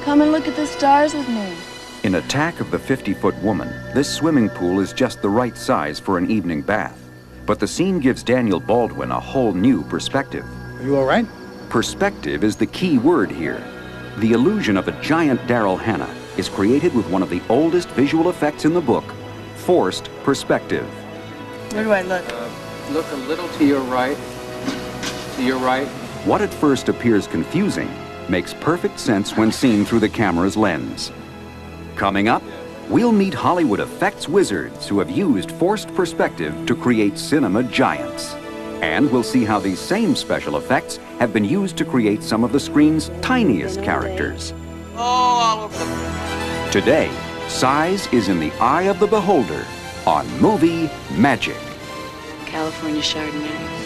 Come and look at the stars with me. In Attack of the 50-Foot Woman, this swimming pool is just the right size for an evening bath. But the scene gives Daniel Baldwin a whole new perspective. Are you all right? Perspective is the key word here. The illusion of a giant Daryl Hannah is created with one of the oldest visual effects in the book, forced perspective. Where do I look? Look a little to your right. To your right. What at first appears confusing makes perfect sense when seen through the camera's lens. Coming up, we'll meet Hollywood effects wizards who have used forced perspective to create cinema giants. And we'll see how these same special effects have been used to create some of the screen's tiniest characters. Oh, all over the place. Today, size is in the eye of the beholder on Movie Magic. California Chardonnay.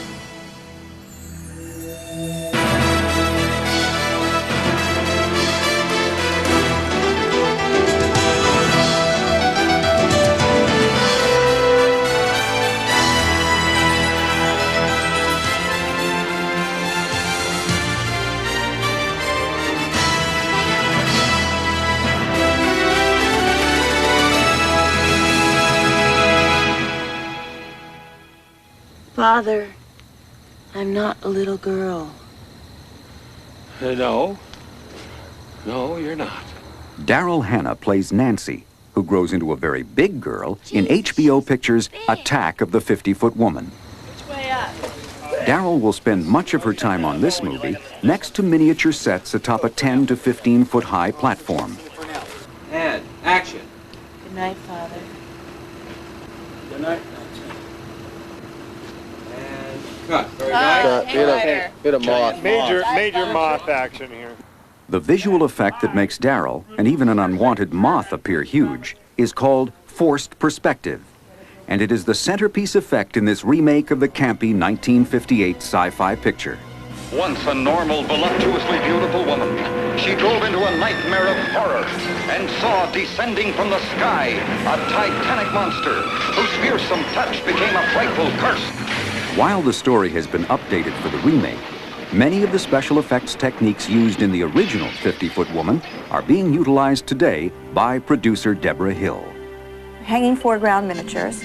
Father, I'm not a little girl. No. No, you're not. Daryl Hannah plays Nancy, who grows into a very big girl in HBO Pictures' Attack of the 50-Foot Woman. Which way up? Daryl will spend much of her time on this movie next to miniature sets atop a 10 to 15-foot high platform. And action. Good night, Father. Good night. And cut. Very nice. Bit of moth. Major moth action here. The visual effect that makes Daryl and even an unwanted moth appear huge is called forced perspective. And it is the centerpiece effect in this remake of the campy 1958 sci-fi picture. Once a normal, voluptuously beautiful woman, she drove into a nightmare of horror and saw descending from the sky a titanic monster whose fearsome touch became a frightful curse. While the story has been updated for the remake, many of the special effects techniques used in the original 50-Foot Woman are being utilized today by producer Deborah Hill. Hanging foreground miniatures,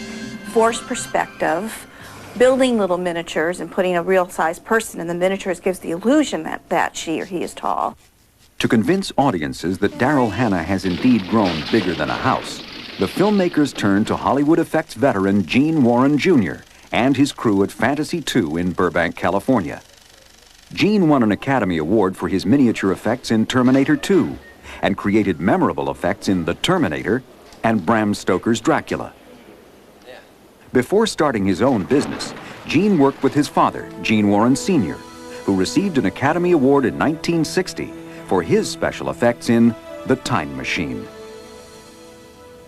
forced perspective, building little miniatures and putting a real-sized person in the miniatures gives the illusion that she or he is tall. To convince audiences that Daryl Hannah has indeed grown bigger than a house, the filmmakers turned to Hollywood effects veteran Gene Warren Jr. and his crew at Fantasy II in Burbank, California. Gene won an Academy Award for his miniature effects in Terminator 2 and created memorable effects in The Terminator and Bram Stoker's Dracula. Before starting his own business, Gene worked with his father, Gene Warren Sr., who received an Academy Award in 1960 for his special effects in The Time Machine.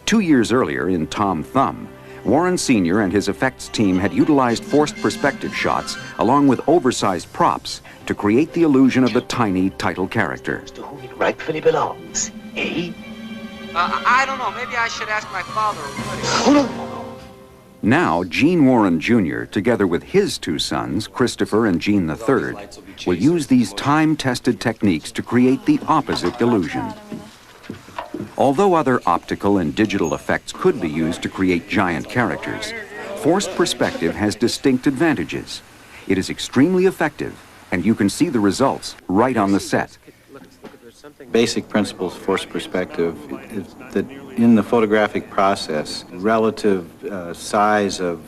2 years earlier in Tom Thumb, Warren Sr. and his effects team had utilized forced perspective shots along with oversized props to create the illusion of the tiny title character. To whom it rightfully belongs, eh? I don't know. Maybe I should ask my father. Oh, no. Now, Gene Warren Jr., together with his two sons, Christopher and Gene III, will use these time-tested techniques to create the opposite illusion. Although other optical and digital effects could be used to create giant characters, forced perspective has distinct advantages. It is extremely effective, and you can see the results right on the set. Basic principles of forced perspective is that in the photographic process, relative size of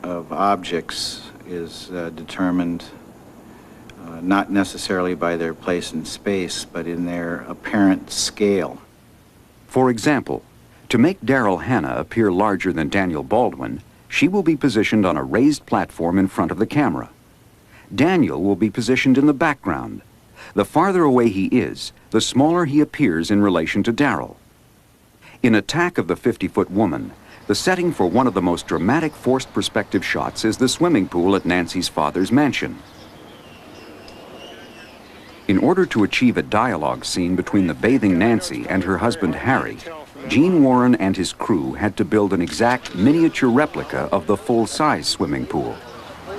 objects is determined not necessarily by their place in space, but in their apparent scale. For example, to make Daryl Hannah appear larger than Daniel Baldwin, she will be positioned on a raised platform in front of the camera. Daniel will be positioned in the background. The farther away he is, the smaller he appears in relation to Daryl. In Attack of the 50-Foot Woman, the setting for one of the most dramatic forced perspective shots is the swimming pool at Nancy's father's mansion. In order to achieve a dialogue scene between the bathing Nancy and her husband Harry, Gene Warren and his crew had to build an exact miniature replica of the full-size swimming pool.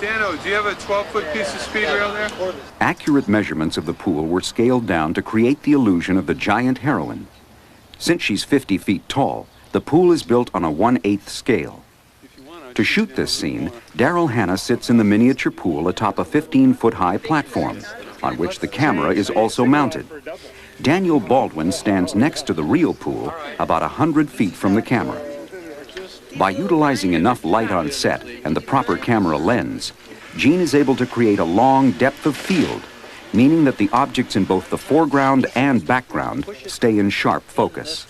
Dano, do you have a 12-foot piece of speed rail there? Accurate measurements of the pool were scaled down to create the illusion of the giant heroine. Since she's 50 feet tall, the pool is built on a 1/8 scale. To shoot this scene, Daryl Hannah sits in the miniature pool atop a 15-foot-high platform, on which the camera is also mounted. Daniel Baldwin stands next to the real pool, about 100 feet from the camera. By utilizing enough light on set and the proper camera lens, Gene is able to create a long depth of field, meaning that the objects in both the foreground and background stay in sharp focus.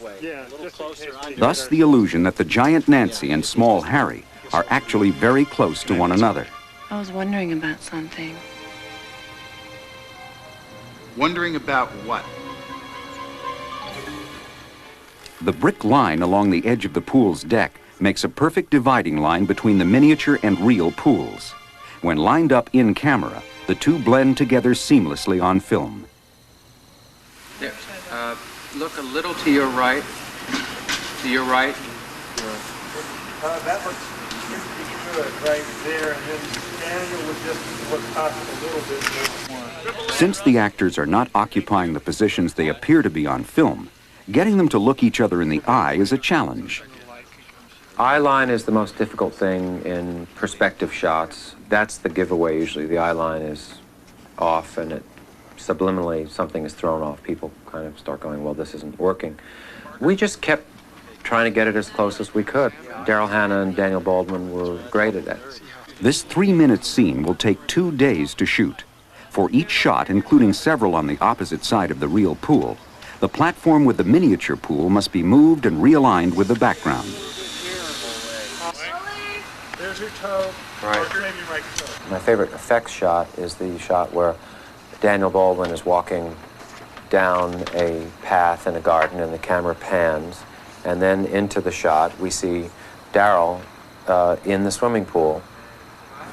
Thus, the illusion that the giant Nancy and small Harry are actually very close to one another. I was wondering about something. Wondering about what? The brick line along the edge of the pool's deck makes a perfect dividing line between the miniature and real pools. When lined up in camera, the two blend together seamlessly on film. There. Look a little to your right. To your right. That looks pretty good right there, and then Daniel would just look up a little bit more. Since the actors are not occupying the positions they appear to be on film, getting them to look each other in the eye is a challenge. Eye line is the most difficult thing in perspective shots. That's the giveaway usually. The eye line is off and it subliminally something is thrown off. People kind of start going, well, this isn't working. We just kept trying to get it as close as we could. Daryl Hannah and Daniel Baldwin were great at that. This 3-minute scene will take 2 days to shoot. For each shot, including several on the opposite side of the real pool, the platform with the miniature pool must be moved and realigned with the background. There's your toe. Right. Or maybe right toe. My favorite effects shot is the shot where Daniel Baldwin is walking down a path in a garden and the camera pans, and then into the shot we see Daryl in the swimming pool.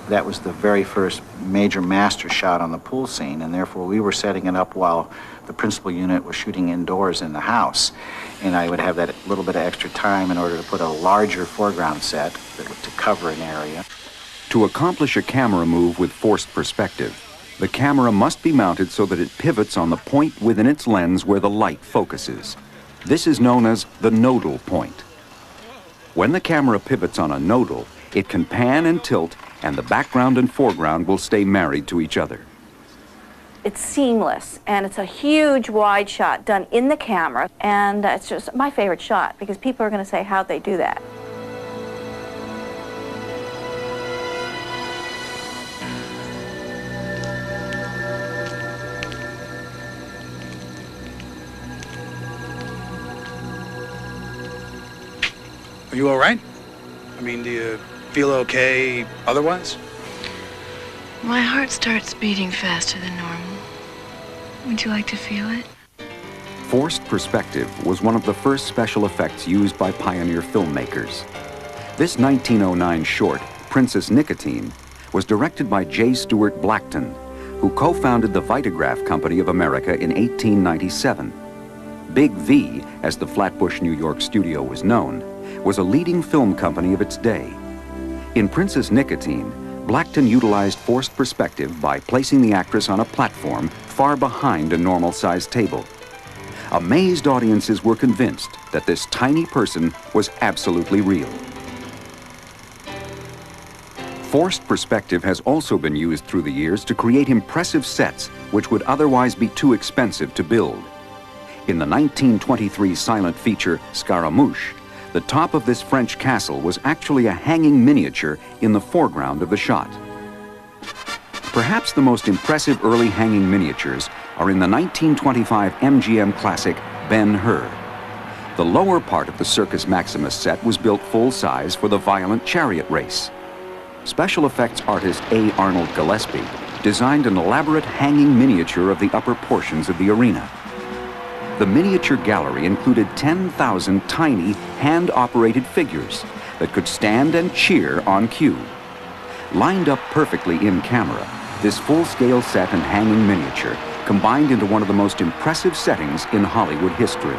That was the very first major master shot on the pool scene, and therefore we were setting it up while the principal unit was shooting indoors in the house. And I would have that little bit of extra time in order to put a larger foreground set to cover an area. To accomplish a camera move with forced perspective, the camera must be mounted so that it pivots on the point within its lens where the light focuses. This is known as the nodal point. When the camera pivots on a nodal, it can pan and tilt, and the background and foreground will stay married to each other. It's seamless, and it's a huge wide shot done in the camera, and it's just my favorite shot because people are going to say, how'd they do that? Are you all right? I mean, do you feel okay otherwise? My heart starts beating faster than normal. Would you like to feel it? Forced perspective was one of the first special effects used by pioneer filmmakers. This 1909 short, Princess Nicotine, was directed by J. Stuart Blackton, who co-founded the Vitagraph Company of America in 1897. Big V, as the Flatbush, New York studio was known, was a leading film company of its day. In Princess Nicotine, Blackton utilized forced perspective by placing the actress on a platform far behind a normal-sized table. Amazed audiences were convinced that this tiny person was absolutely real. Forced perspective has also been used through the years to create impressive sets which would otherwise be too expensive to build. In the 1923 silent feature Scaramouche, the top of this French castle was actually a hanging miniature in the foreground of the shot. Perhaps the most impressive early hanging miniatures are in the 1925 MGM classic Ben-Hur. The lower part of the Circus Maximus set was built full-size for the violent chariot race. Special effects artist A. Arnold Gillespie designed an elaborate hanging miniature of the upper portions of the arena. The miniature gallery included 10,000 tiny, hand-operated figures that could stand and cheer on cue. Lined up perfectly in camera, this full-scale set and hanging miniature combined into one of the most impressive settings in Hollywood history.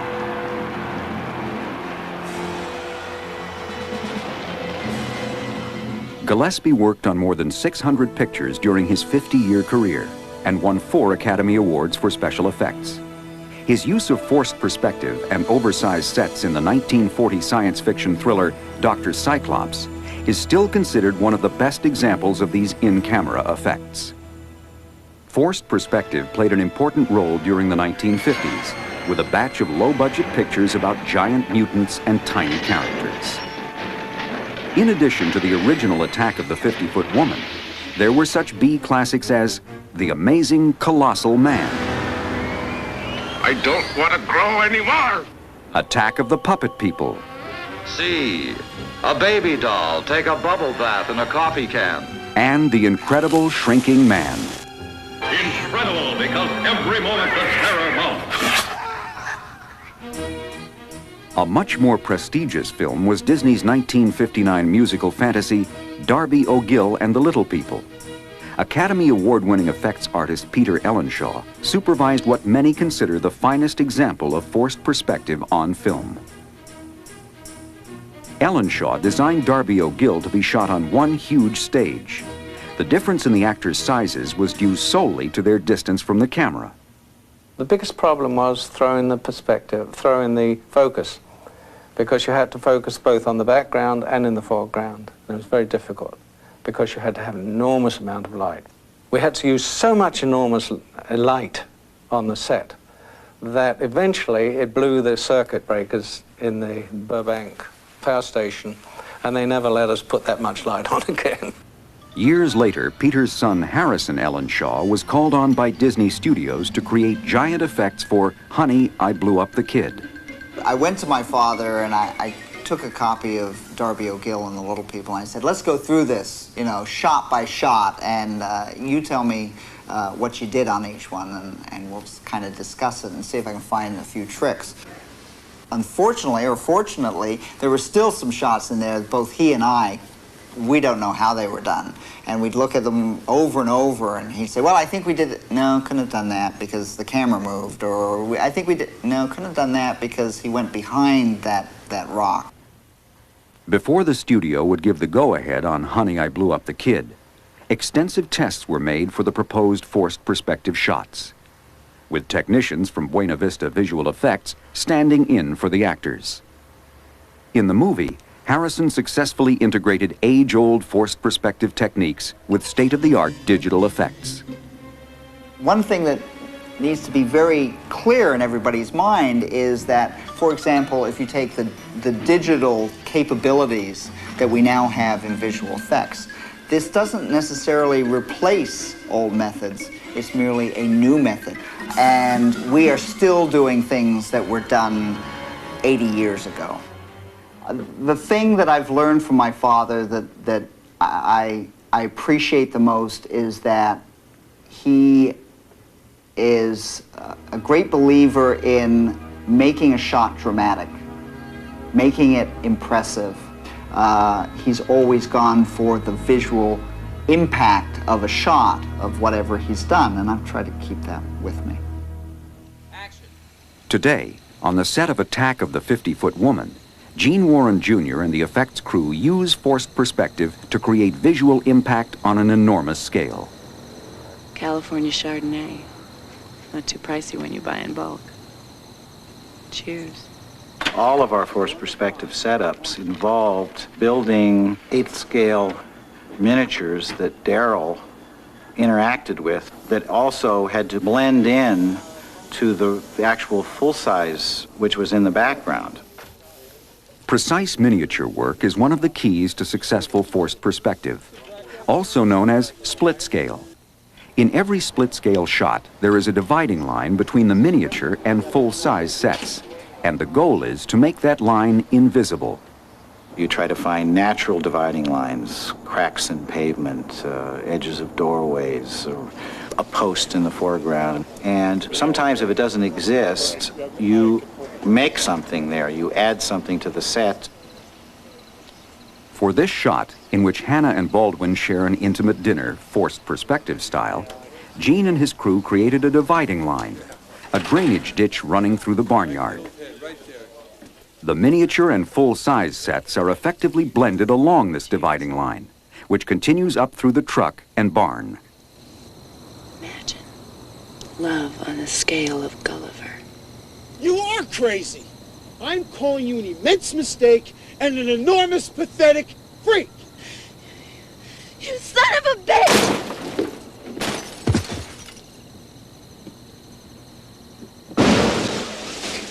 Gillespie worked on more than 600 pictures during his 50-year career and won 4 Academy Awards for special effects. His use of forced perspective and oversized sets in the 1940 science fiction thriller Dr. Cyclops is still considered one of the best examples of these in-camera effects. Forced perspective played an important role during the 1950s with a batch of low-budget pictures about giant mutants and tiny characters. In addition to the original Attack of the 50-Foot Woman, there were such B classics as The Amazing Colossal Man, I don't want to grow anymore. Attack of the Puppet People, C, a baby doll take a bubble bath in a coffee can. and The Incredible Shrinking Man. Incredible, because every moment the terror mounts. A much more prestigious film was Disney's 1959 musical fantasy, Darby O'Gill and the Little People. Academy Award-winning effects artist Peter Ellenshaw supervised what many consider the finest example of forced perspective on film. Ellenshaw designed Darby O'Gill to be shot on one huge stage. The difference in the actors' sizes was due solely to their distance from the camera. The biggest problem was throwing the perspective, throwing the focus, because you had to focus both on the background and in the foreground. And it was very difficult, because you had to have an enormous amount of light. We had to use so much enormous light on the set that eventually it blew the circuit breakers in the Burbank power station, and they never let us put that much light on again. Years later, Peter's son Harrison Ellenshaw was called on by Disney Studios to create giant effects for Honey, I Blew Up the Kid. I went to my father and I took a copy of Darby O'Gill and the Little People, and I said, let's go through this, you know, shot by shot, and you tell me what you did on each one, and we'll kind of discuss it and see if I can find a few tricks. Unfortunately, or fortunately, there were still some shots in there, both he and I, we don't know how they were done. And we'd look at them over and over, and he'd say, well, I think we did it. No, couldn't have done that because the camera moved. Or I think we did, no, couldn't have done that because he went behind that rock. Before the studio would give the go-ahead on Honey, I Blew Up the Kid, extensive tests were made for the proposed forced perspective shots, with technicians from Buena Vista Visual Effects standing in for the actors. In the movie, Harrison successfully integrated age-old forced perspective techniques with state-of-the-art digital effects. One thing that needs to be very clear in everybody's mind is that, for example, if you take the digital capabilities that we now have in visual effects, this doesn't necessarily replace old methods. It's merely a new method. And we are still doing things that were done 80 years ago. The thing that I've learned from my father that I appreciate the most is that he is a great believer in making a shot dramatic, making it impressive. He's always gone for the visual impact of a shot of whatever he's done, and I've tried to keep that with me. Today, on the set of Attack of the 50-Foot Woman, Gene Warren Jr. and the effects crew use forced perspective to create visual impact on an enormous scale. California Chardonnay. Not too pricey when you buy in bulk. Cheers. All of our forced perspective setups involved building 8th scale miniatures that Darryl interacted with that also had to blend in to the actual full size which was in the background. Precise miniature work is one of the keys to successful forced perspective, also known as split scale. In every split scale shot, there is a dividing line between the miniature and full-size sets, and the goal is to make that line invisible. You try to find natural dividing lines, cracks in pavement, edges of doorways, or a post in the foreground. And sometimes if it doesn't exist, you make something there, you add something to the set. For this shot, in which Hannah and Baldwin share an intimate dinner, forced perspective style, Gene and his crew created a dividing line, a drainage ditch running through the barnyard. The miniature and full-size sets are effectively blended along this dividing line, which continues up through the truck and barn. Imagine love on the scale of Gulliver. You are crazy. I'm calling you an immense mistake and an enormous, pathetic freak. You son of a bitch!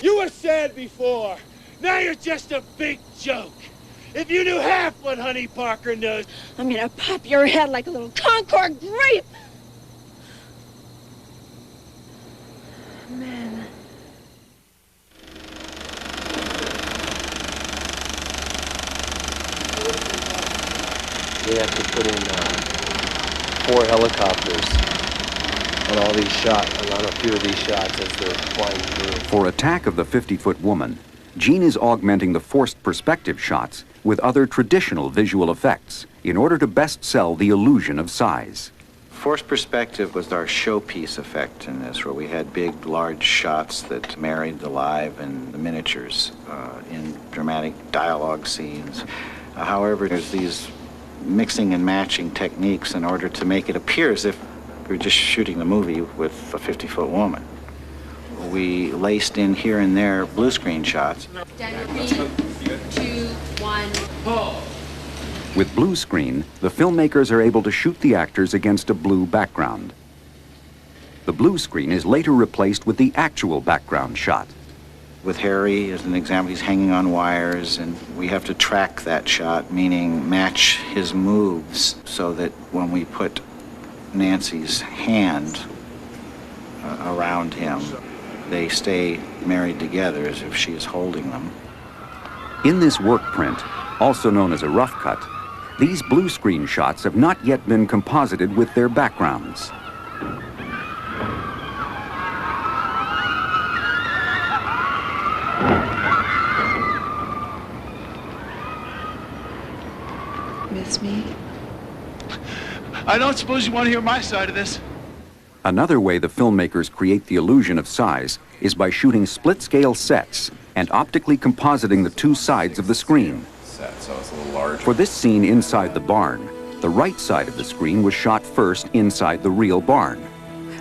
You were sad before. Now you're just a big joke. If you knew half what Honey Parker knows... I'm gonna pop your head like a little Concord grape! Man. We have to put in 4 helicopters on all these shots, on a few of these shots as they're flying through. For Attack of the 50-Foot Woman, Gene is augmenting the forced perspective shots with other traditional visual effects in order to best sell the illusion of size. Forced perspective was our showpiece effect in this, where we had big, large shots that married the live and the miniatures in dramatic dialogue scenes. However, there's these mixing and matching techniques in order to make it appear as if we're just shooting the movie with a 50-foot woman. We laced in here and there blue screen shots. 3, 2, 1, pull. With blue screen, the filmmakers are able to shoot the actors against a blue background. The blue screen is later replaced with the actual background shot. With Harry, as an example, he's hanging on wires, and we have to track that shot, meaning match his moves, so that when we put Nancy's hand around him, they stay married together as if she is holding them. In this work print, also known as a rough cut, these blue screen shots have not yet been composited with their backgrounds. Miss me? I don't suppose you want to hear my side of this. Another way the filmmakers create the illusion of size is by shooting split-scale sets and optically compositing the two sides of the screen. So it's a little larger. For this scene inside the barn, the right side of the screen was shot first inside the real barn.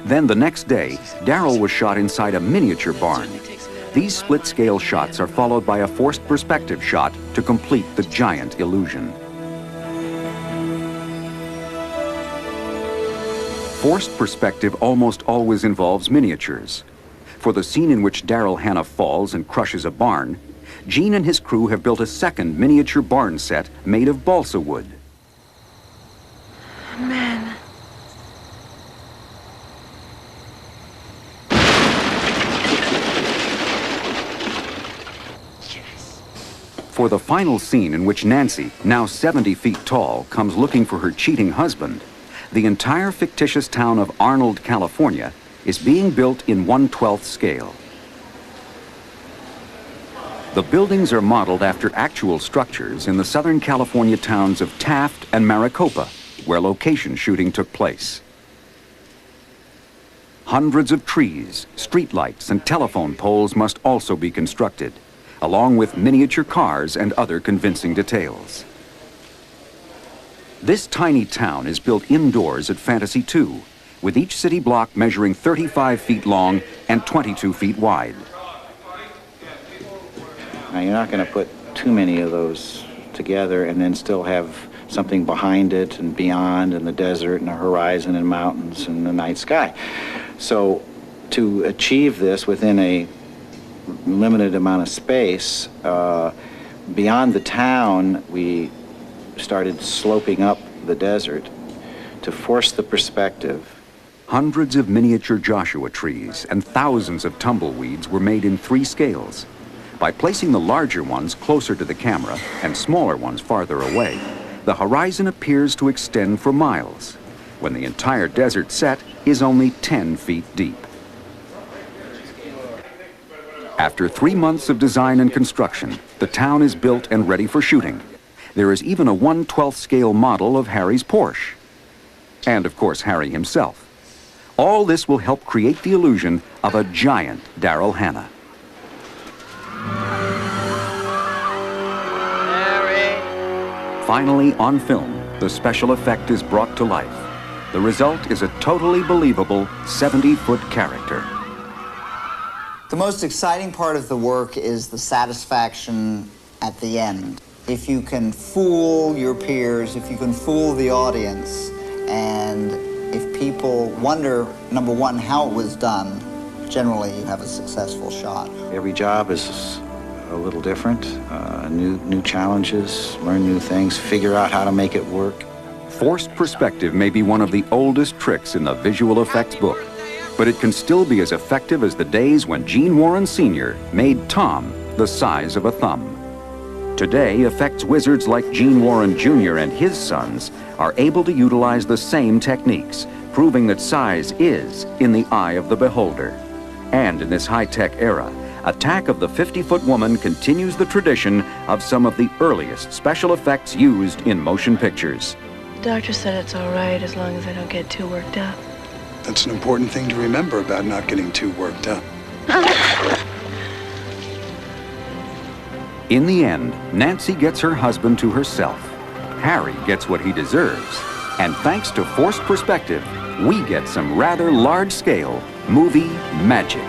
Then the next day, Darryl was shot inside a miniature barn. These split-scale shots are followed by a forced perspective shot to complete the giant illusion. Forced perspective almost always involves miniatures. For the scene in which Daryl Hannah falls and crushes a barn, Gene and his crew have built a second miniature barn set made of balsa wood. Man. For the final scene in which Nancy, now 70 feet tall, comes looking for her cheating husband, the entire fictitious town of Arnold, California, is being built in 1/12 scale. The buildings are modeled after actual structures in the Southern California towns of Taft and Maricopa, where location shooting took place. Hundreds of trees, streetlights, and telephone poles must also be constructed, along with miniature cars and other convincing details. This tiny town is built indoors at Fantasy 2, with each city block measuring 35 feet long and 22 feet wide. Now, you're not going to put too many of those together and then still have something behind it and beyond, and the desert and the horizon and mountains and the night sky. So to achieve this within a limited amount of space, beyond the town, we started sloping up the desert to force the perspective. Hundreds of miniature Joshua trees and thousands of tumbleweeds were made in 3 scales. By placing the larger ones closer to the camera and smaller ones farther away, the horizon appears to extend for miles, when the entire desert set is only 10 feet deep. After 3 months of design and construction, the town is built and ready for shooting. There is even a 1/12 scale model of Harry's Porsche. And of course, Harry himself. All this will help create the illusion of a giant Daryl Hannah. Harry. Finally, on film, the special effect is brought to life. The result is a totally believable 70-foot character. The most exciting part of the work is the satisfaction at the end. If you can fool your peers, if you can fool the audience, and if people wonder, number one, how it was done, generally you have a successful shot. Every job is a little different, new challenges, learn new things, figure out how to make it work. Forced perspective may be one of the oldest tricks in the visual effects book, but it can still be as effective as the days when Gene Warren Sr. made Tom the size of a thumb. Today, effects wizards like Gene Warren Jr. and his sons are able to utilize the same techniques, proving that size is in the eye of the beholder. And in this high-tech era, Attack of the 50-Foot Woman continues the tradition of some of the earliest special effects used in motion pictures. The doctor said it's all right as long as I don't get too worked up. That's an important thing to remember about not getting too worked up. In the end, Nancy gets her husband to herself. Harry gets what he deserves. And thanks to forced perspective, we get some rather large-scale movie magic.